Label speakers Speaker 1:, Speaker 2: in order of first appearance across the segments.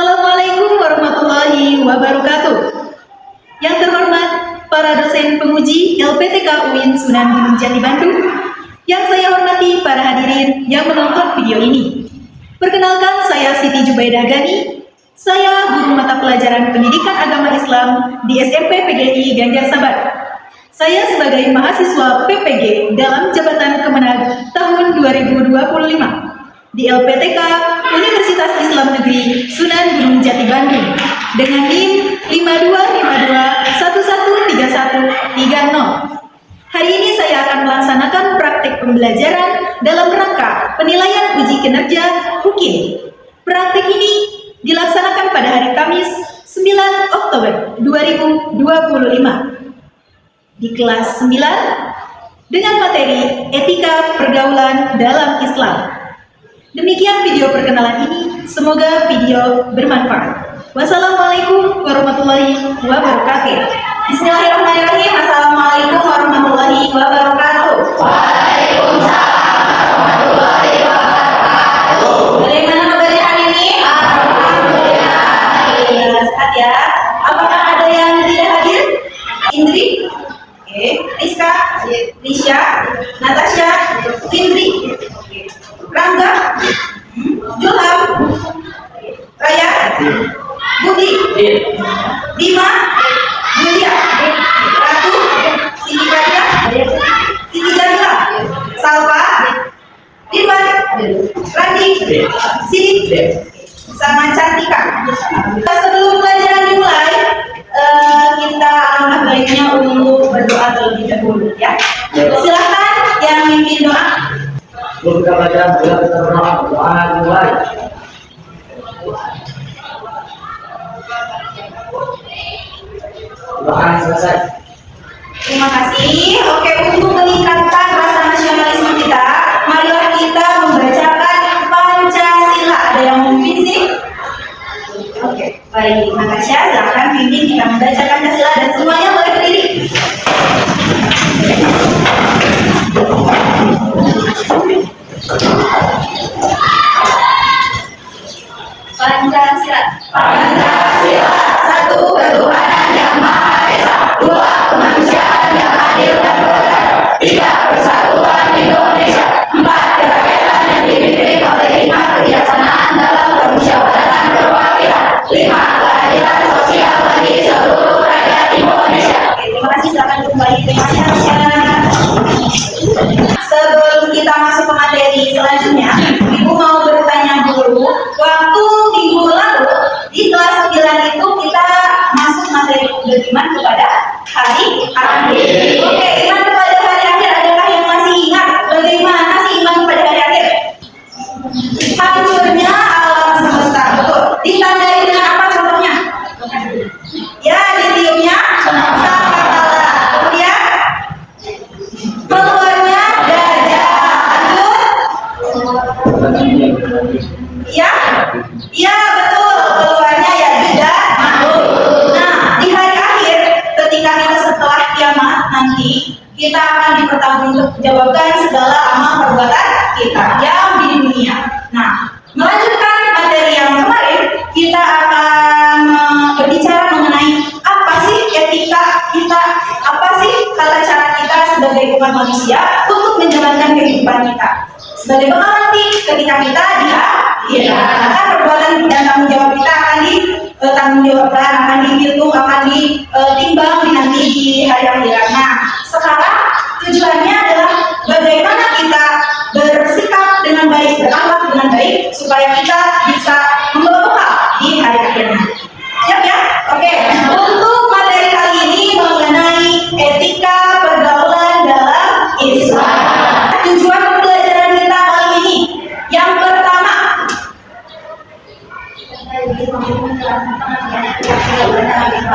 Speaker 1: Assalamualaikum warahmatullahi wabarakatuh. Yang terhormat para dosen penguji LPTK UIN Sunan Gunung Jati Bandung, yang saya hormati para hadirin yang menonton video ini. Perkenalkan, saya Siti Jubaidah Gani. Saya guru mata pelajaran Pendidikan Agama Islam di SMP PGRI Ganjar Sabar. Saya sebagai mahasiswa PPG dalam Jabatan Kemenag tahun 2025 di LPTK Universitas Islam Negeri Sunan Gunung Jati Bandung dengan NIM 5252113130. Hari ini saya akan melaksanakan praktik pembelajaran dalam rangka penilaian uji kinerja UKIN. Praktik ini dilaksanakan pada hari Kamis 9 Oktober 2025 di kelas 9 dengan materi Etika Pergaulan dalam Islam. Demikian video perkenalan ini, semoga video bermanfaat. Wassalamualaikum warahmatullahi wabarakatuh.
Speaker 2: Bismillahirrahmanirrahim. Assalamualaikum warahmatullahi wabarakatuh.
Speaker 3: Waalaikumsalam warahmatullahi wabarakatuh.
Speaker 2: Bagaimana kabarnya hari ini?
Speaker 3: Alhamdulillah.
Speaker 2: Sehat ya. Apakah ada yang tidak hadir? Indri? Oke. Rizka? Risha? Natasha? Indri? Rangga? Johan? Raya? Budi? Bima? Julia? Ratu? Siti Kadia? Siti Jamila? Salva? Dirwan? Randi? Siti? Sama Cantika. Sebelum pelajaran dimulai, kita alangkah baiknya untuk berdoa terlebih dahulu ya. Silakan yang mimpin doa.
Speaker 3: Sebelum kita belajar, kita berdoa dimulai. Doa selesai.
Speaker 2: Terima kasih. Oke, untuk meningkatkan rasa nasionalisme kita, marilah kita membacakan Pancasila. Ada yang memimpin sih? Oke, baik. Natasha, silakan pimpin kita membaca Pancasila dan semuanya boleh berdiri. Pancasila.
Speaker 3: Pancasila.
Speaker 2: Satu ketuhanan yang maha esa,
Speaker 3: Dua kemanusiaan yang adil dan beradab. Tiga persatuan Indonesia. Empat kerakyatan yang dipimpin oleh hikmat kebijaksanaan dalam permusyawaratan perwakilan. Lima keadilan sosial bagi seluruh rakyat Indonesia.
Speaker 2: Oke, terima kasih. Silakan kembali ke Pancasila. Sebelum kita masuk ke materi selanjutnya, Ibu mau bertanya dulu. Waktu minggu lalu di kelas 9 itu kita masuk materi beriman kepada hari akhir. Oke, iman kepada hari akhir, adakah yang masih ingat bagaimana sih iman kepada hari akhir? Hancurnya alam semesta, betul. Ditandai dengan apa contohnya? Ya, ditiupnya sangkakala. Kemudian keluarnya gajah. Lanjut. Iya betul, keluarnya ya tidak makhluk. Nah, di hari akhir ketika kita setelah kiamat nanti kita akan dipertanggungjawabkan segala amal perbuatan kita yang di dunia. Nah, melanjutkan materi yang kemarin, kita akan berbicara mengenai apa sih etika kita, apa sih tata cara kita sebagai umat manusia untuk menjalankan kehidupan kita. Sebagai bekal nanti ketika kita di akan perbuatan dan tanggung jawab kita akan ditanggungjawabkan, akan dihitung, akan ditimbang nanti di hari akhirat. Nah, sekarang tujuannya adalah bagaimana kita bersikap dengan baik, berakhlak dengan baik supaya kita bisa membawa bekal di hari akhirat. Siap ya? Oke. Untuk materi kali ini mengenai etika pergaulan dalam Islam. Tujuan pembelajaran kita kali ini yang pertama,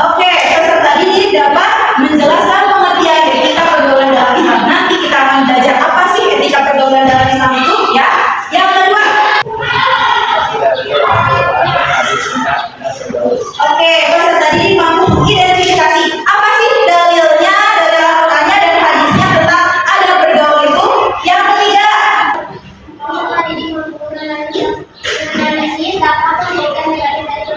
Speaker 2: oke, peserta didik dapat menjelaskan pengertian etika pergaulan dalam Islam. Nanti kita akan belajar apa sih etika pergaulan dalam Islam itu ya. Yang kedua, oke, peserta didik mampu mengidentifikasi apa sih dalilnya, dalil Al-Qur'annya dan hadisnya tentang adab bergaul itu. Yang ketiga,
Speaker 4: Peserta didik mampu menganalisis dapat memberikan dalil dari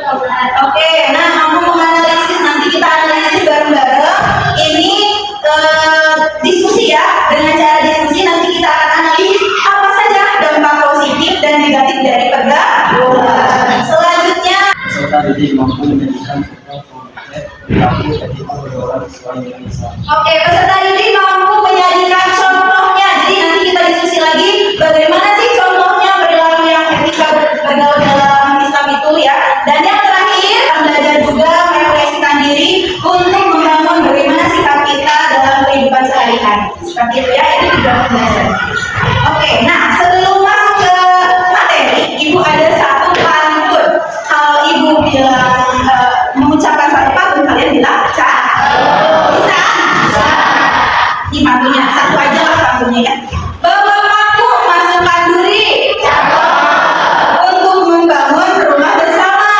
Speaker 4: jadi mampu menjadikan sebuah komunitas perilaku etika pergaulan sesuai dengan Islam.
Speaker 2: Oke, peserta didik mampu menjadikan contohnya. Jadi nanti kita diskusi lagi bagaimana sih contohnya perilaku yang etika bergaul dalam Islam itu ya. Dan yang terakhir, akan belajar juga merefleksikan diri untuk membangun bagaimana sikap kita dalam kehidupan sehari-hari. Seperti itu ya, ini juga pembelajaran. Oke, nah sebelum masuk ke materi, Ibu ada satu pantun. Kalau Ibu bilang mengucapkan satu pantun, kalian bilang bisa? Ini pantunnya, satu aja lah pantunnya ya. Bawa paku, masukkan duri. Untuk membangun rumah bersama.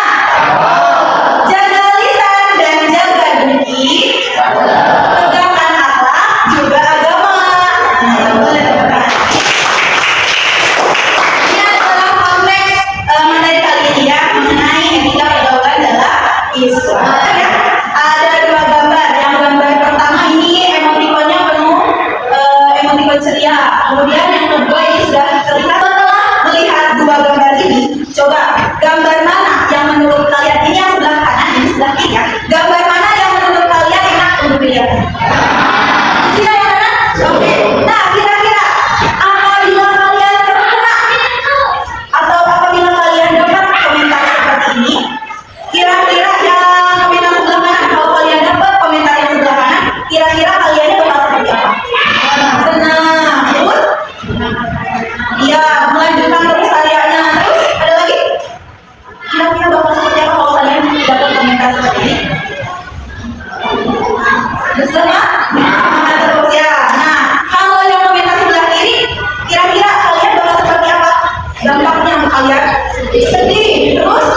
Speaker 2: Jaga lisan dan jaga diri. Tegakkan akhlak juga agama. Nah, boleh teman. Ini adalah konteks materi kali ini ya, mengenai etika pergaulan dalam Islam. Ya, ada dua gambar. Yang gambar pertama ini emotikonnya penuh emotikon ceria. Kemudian yang kedua ini sudah terlihat. Setelah melihat dua gambar ini, coba gambar mana yang menurut kalian, ini yang sebelah kanan, ini sebelah kiri ya. Gambar mana yang menurut kalian enak untuk dilihat? Kira yang mana? Oke. Nah, kira-kira apabila kalian terkena atau apabila kalian dapat komentar seperti ini, kira-kira yang komentar sebelah kanan, kalau kalian dapat komentar yang sebelah kanan, kira-kira kalian bakal seperti apa? Senang, terus? Iya, melanjutkan terus karyanya. Terus ada lagi? Kira-kira bakal seperti apa kalau kalian dapat komentar seperti ini? Bersemangat? Semangat terus ya. Nah, kalau yang komentar sebelah kiri, kira-kira kalian bakal seperti apa? Dampaknya untuk kalian? Sedih, terus?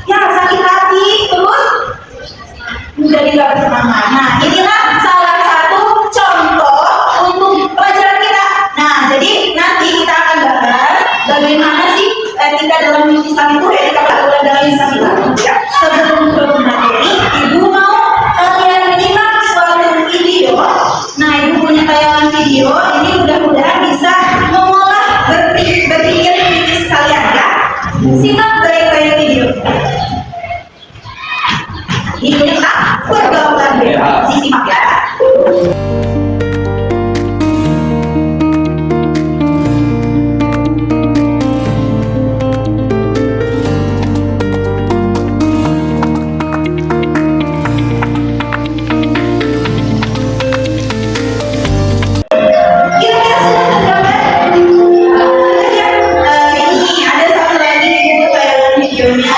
Speaker 2: Ya, sakit hati, terus? Menjadi gak bersemangat. Nah, inilah salah satu contoh untuk pelajaran kita. Nah, jadi nanti kita akan bahas bagaimana sih etika dalam Islam itu, etika pergaulan dalam Islam itu. Ya, sebelum ke materi, Ibu mau kalian menyimak suatu video. Nah, Ibu punya tayangan video. Ini mudah-mudahan bisa mengolah berpikir kritis kalian ya. Simak baik-baik video. Ini kita pergaulan bebas. Simak ya. Kira-kira sudah tergambar? Ini ada satu lagi Ibu tayangan videonya.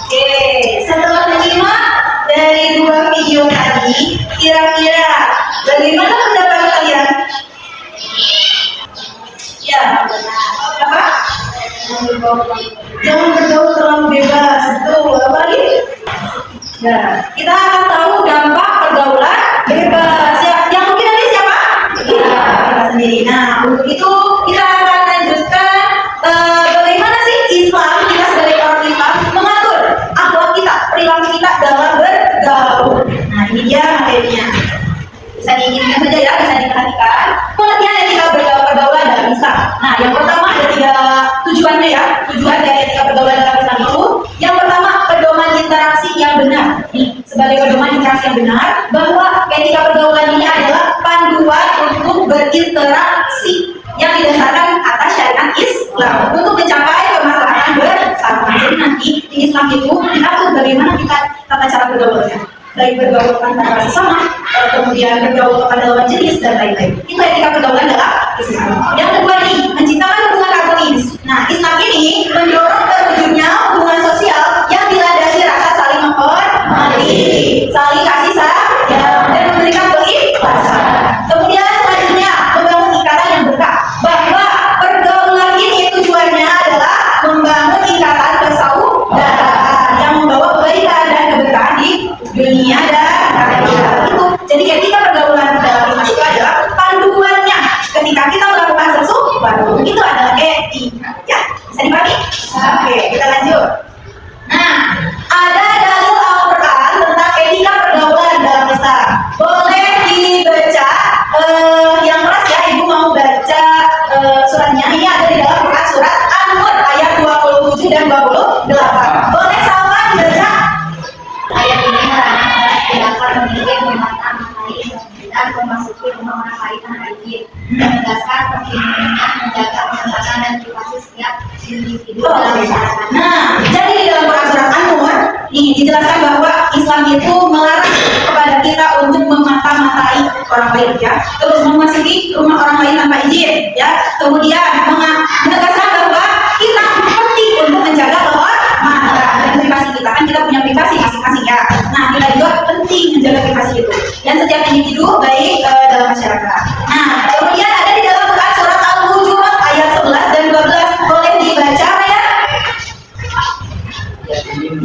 Speaker 2: Oke, setelah menyimak dari dua video tadi, kira-kira bagaimana pendapat kalian? Ya, apa? Jangan bergaul terlalu bebas. Betul, apa lagi? Ya, kita akan tahu dampak pergaulan bebas. Ya, yang mungkin nanti siapa? Kita sendiri. Nah, untuk itu kita akan lanjutkan bagaimana sih Islam, kita sebagai orang Islam mengatur akhlak kita, perilaku kita dalam bergaul. Nah, ini dia materinya. Bisa diinginkan saja ya, bisa diperhatikan. Pengertian etika pergaulan dalam Islam. Nah, yang pertama ada tiga tujuannya ya. Tujuan dari etika pergaulan dalam Islam itu, yang pertama pedoman interaksi yang benar. Nih, sebagai pedoman interaksi yang benar, bahwa etika pergaulan ini adalah panduan untuk berinteraksi yang didasarkan atas syariat Islam untuk mencapai kemaslahatan bersama. Jadi nanti di Islam itu diatur bagaimana kita tata cara bergaulnya, baik bergaul antara sesama, kemudian bergaul kepada lawan jenis dan lain-lain. Itu etika pergaulan dalam Islam. Yang kedua nih, menciptakan hubungan harmonis. Nah, Islam ini mendorong terwujudnya hubungan sosial yang dilandasi rasa saling menghormati, saling kasih sayang, dan memberikan keikhlasan. Kemudian selanjutnya membangun ikatan yang berkah, bahwa pergaulan ini tujuannya adalah membangun ikatan persaudaraan yang membawa kebaikan dan keberkahan di dunia dan akhirat. Itu jadi etika pergaulan dalam Islam itu adalah panduannya ketika kita melakukan sesuatu, itu adalah etika ya. Bisa dipahami? Oke.
Speaker 3: sama orang lain tanpa izin, menegaskan pentingnya menjaga keselamatan dan privasi setiap individu dalam masyarakat.
Speaker 2: Nah, jadi di dalam Quran surat An-Nur ini dijelaskan bahwa Islam itu melarang kepada kita untuk memata-matai orang lain ya, terus memasuki rumah orang lain tanpa izin ya, kemudian menegaskan bahwa kita penting untuk menjaga kehormatan dan privasi kita, kan kita punya privasi masing-masing ya. Nah, kita juga penting menjaga privasi itu dan setiap individu baik dalam masyarakat. Nah, kemudian ada di dalam Quran surat Al-Hujurat ayat 11 dan 12, boleh dibaca ya?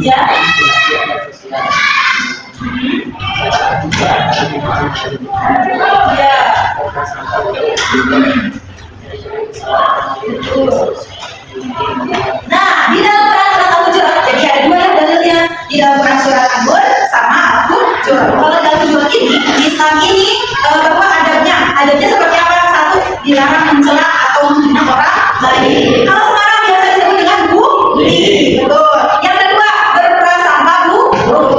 Speaker 2: Ya. Ya. Nah, di dalam Quran surat Al-Hujurat, jadi ada dua yang dalilnya di dalam Quran surat An-Nur sama Al-Hujurat. Kalau dalam Hujurat ini, Islam ini bahwa adabnya seperti apa? Satu, dilarang mencela atau menghina orang lain. Kalau sekarang biasa disebut dengan bully, betul. Yang kedua, berprasangka buruk,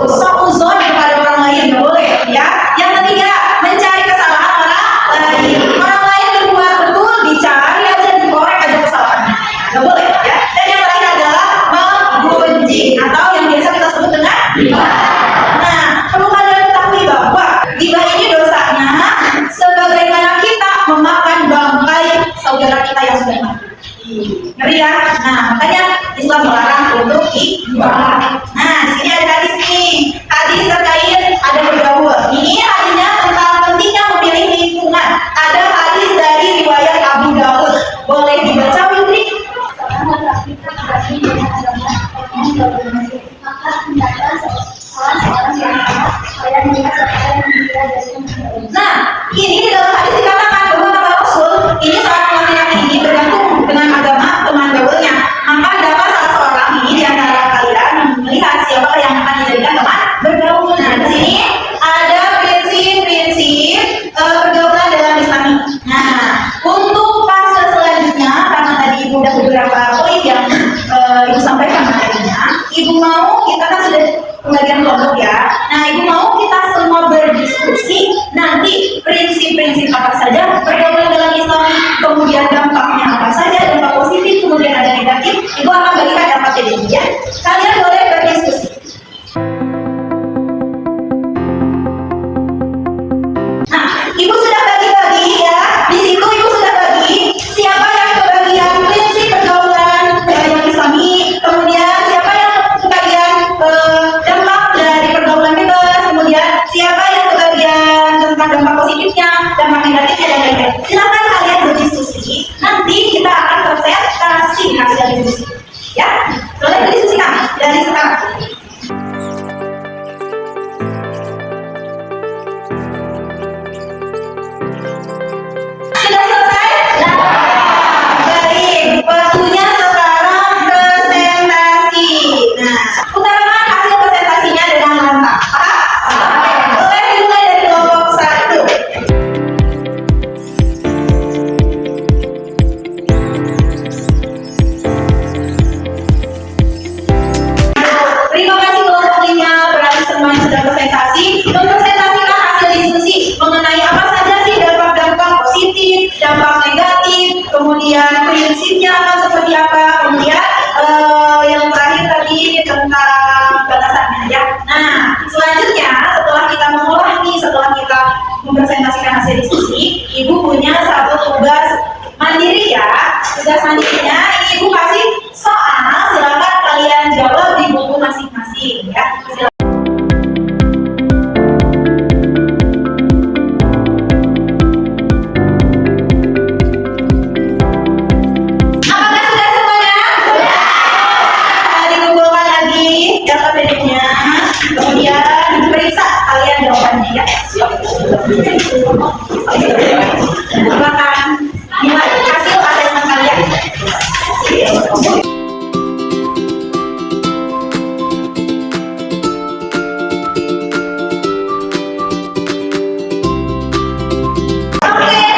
Speaker 2: suudzon kepada orang lain, nggak boleh ya. Yang ketiga, mencari kesalahan orang lain. Orang lain berbuat betul, dicari aja, dikorek aja kesalahannya, nggak boleh ya. Dan yang terakhir adalah menggunjing atau yang biasa kita sebut dengan ghibah. Nah, perlu kalian ketahui bahwa ghibah ini dosanya sebagaimana kita memakan bangkai saudara kita yang sudah mati. Ngeri ya? Nah, makanya Islam melarang untuk ghibah. Nah, di sini ada hadis nih. Hadis terkait ada bergaul. Ini hadisnya tentang pentingnya memilih lingkungan. Ada hadis dari riwayat Abu Daud. Boleh dibaca, Witri?
Speaker 3: Maka hendaklah salah seorang yang supaya melihat siapa yang dia dari yang
Speaker 2: Nah, ini di dalam hadis dikatakan bahwa kata Rasul, ini saat laki-laki ini bergantung dengan agama teman gaulnya. Maka dapat salah seorang ini di antara kalian melihat siapa yang akan dijadikan teman bergaul. Nah, di sini ada prinsip-prinsip pergaulan dalam Islam. Nah, untuk fase selanjutnya, karena tadi Ibu udah beberapa poin yang Ibu sampaikan materinya, Ibu mau kita kan sudah pembagian kelompok ya. Nah, Ibu mau kita semua berdiskusi nanti prinsip-prinsip apa saja pergaulan dalam Islam, kemudian dampaknya apa saja, dampak positif, kemudian ada negatif. Ibu akan bagikan dampaknya dulu ya. Kalian boleh berdiskusi. Nah, Ibu sudah bagi-bagi ya. Di situ Ibu sudah bagi siapa yang kebagian prinsip pergaulan yang Islami, kemudian siapa yang kebagian dampak dari pergaulan bebas, kemudian siapa yang kebagian tentang dampak positifnya, dampak negatifnya dan lain-lain. Silakan kalian berdiskusi. Nanti kita akan presentasi hasil diskusi. Ya, boleh berdiskusikan dari sekarang. Sudah selesai? Baik, waktunya sekarang presentasi. Nah, utarakan hasil presentasinya dengan lantang. Boleh dimulai dari kelompok 1. Terima kasih kelompok 5, berarti semuanya sudah presentasi. Mempresentasikan hasil diskusi mengenai apa saja sih dampak-dampak positif, dampak negatif, kemudian prinsipnya akan seperti apa, kemudian yang terakhir tadi tentang batasannya ya. Nah, selanjutnya setelah kita mengolah nih, setelah kita mempresentasikan hasil diskusi, Ibu punya satu tugas mandiri ya. Tugas mandirinya ini Ibu kasih soal, silakan kalian jawab di buku masing-masing ya. Silakan. Apakah sudah semuanya? Sudah. Dikumpulkan lagi data pendeknya, kemudian diperiksa kalian jawabannya ya. Silakan nilai hasil asesmen kalian. Oke,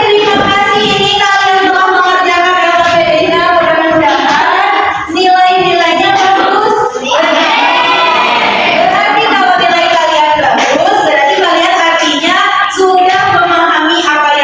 Speaker 2: terima kasih. Ini kalian telah mengerjakan LKPD-nya. Mudah-mudahan nilai-nilainya bagus. Berarti kalau nilai kalian bagus, berarti kalian artinya sudah memahami apa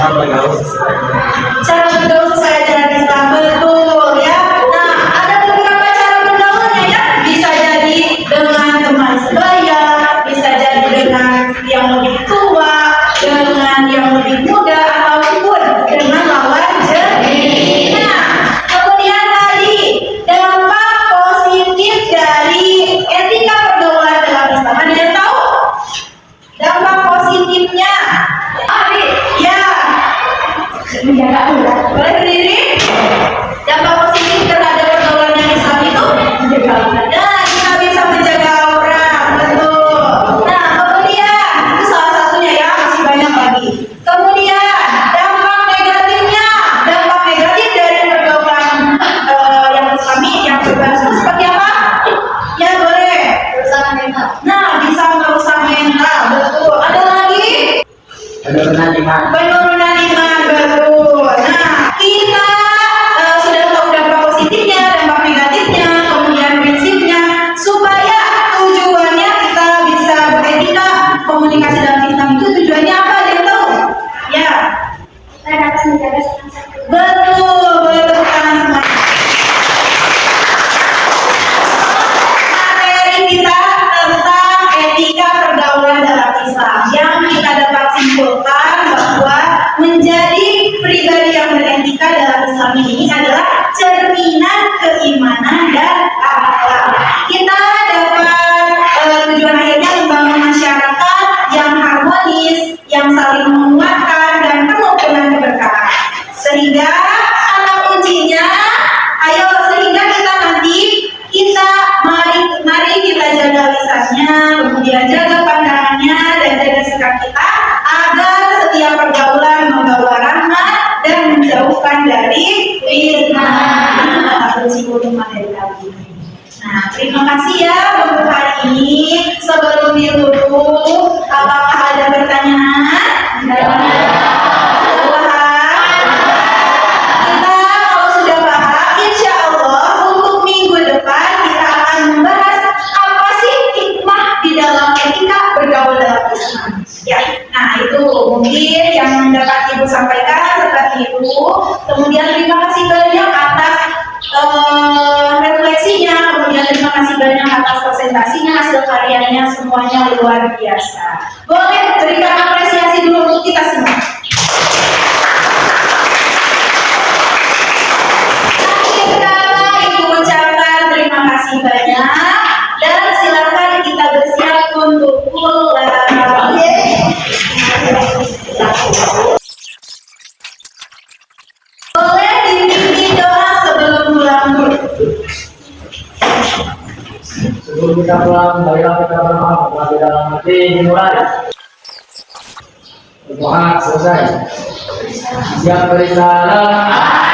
Speaker 4: Cara bergaul sesuai dengan
Speaker 2: Cara bergaul sesuai ajaran Islam, betul ya. Nah, ada beberapa cara bergaulnya ya. Bisa jadi dengan teman sebaya, bisa jadi dengan yang lebih tua, dengan yang lebih muda, ataupun dengan lawan jenis. Nah, kemudian tadi dampak positif dari etika pergaulan dalam Islam. Ada yang tahu? Dampak positifnya? Ya,
Speaker 3: Menjaga aura.
Speaker 2: boleh berdiri? Dampak positif terhadap pergaulan yang Islam itu?
Speaker 3: Menjaga aura.
Speaker 2: Nah, kita bisa menjaga aura, betul. Nah, kemudian itu salah satunya ya, masih banyak lagi. Kemudian dampak negatifnya, dampak negatif dari pergaulan yang Islami yang berbasis itu seperti apa? Ya boleh.
Speaker 3: Kerusakan mental.
Speaker 2: Nah, bisa merusak mental, betul. Ada lagi?
Speaker 4: penurunan iman.
Speaker 2: Penurunan iman, betul. Nah, kita sudah tahu dampak positifnya, dampak negatifnya, kemudian prinsipnya, supaya tujuannya kita bisa beretika komunikasi dalam Islam itu tujuannya apa? Ada yang tahu? Ya,
Speaker 3: Kita dapat menjaga senang satu.
Speaker 2: betul. Boleh tepuk tangan semuanya. Materi kita tentang etika pergaulan dalam Islam yang kita dapat simpulkan bahwa menjadi pribadi yang beretika dalam Islam ini adalah cerminan keimanan dan akhlak. Kita dapat tujuan akhirnya membangun masyarakat yang harmonis, yang saling menguatkan dan penuh dengan keberkahan. Sehingga kata kuncinya, ayo sehingga kita nanti mari kita jaga lisannya, kemudian jaga pandangannya dan jaga sikap kita agar setiap pergaulan membawa rahmat dan menjauhkan dari fitnah. Kunci utama dari tadi. Nah, terima kasih ya untuk hari ini. Sebelum ditutup, apakah ada pertanyaan? Sudah paham? Kita kalau sudah paham, insya Allah untuk minggu depan kita akan membahas apa sih hikmah di dalam etika bergaul dalam Islam. Ya, nah itu mungkin yang dapat Ibu sampaikan seperti itu. Kemudian terima kasih banyak atas refleksinya, kemudian terima kasih banyak atas presentasinya, hasil karyanya semuanya luar biasa. Boleh berikan apresiasi dulu untuk kita semua. Akhir kata Ibu ucapkan terima kasih banyak dan silakan kita bersiap untuk pulang. Boleh dipimpin doa sebelum pulang dulu.
Speaker 4: Sebelum kita pulang, marilah kita berdoa kepada di dalam hati dimulai. Berdoa selesai. Siap berisalah.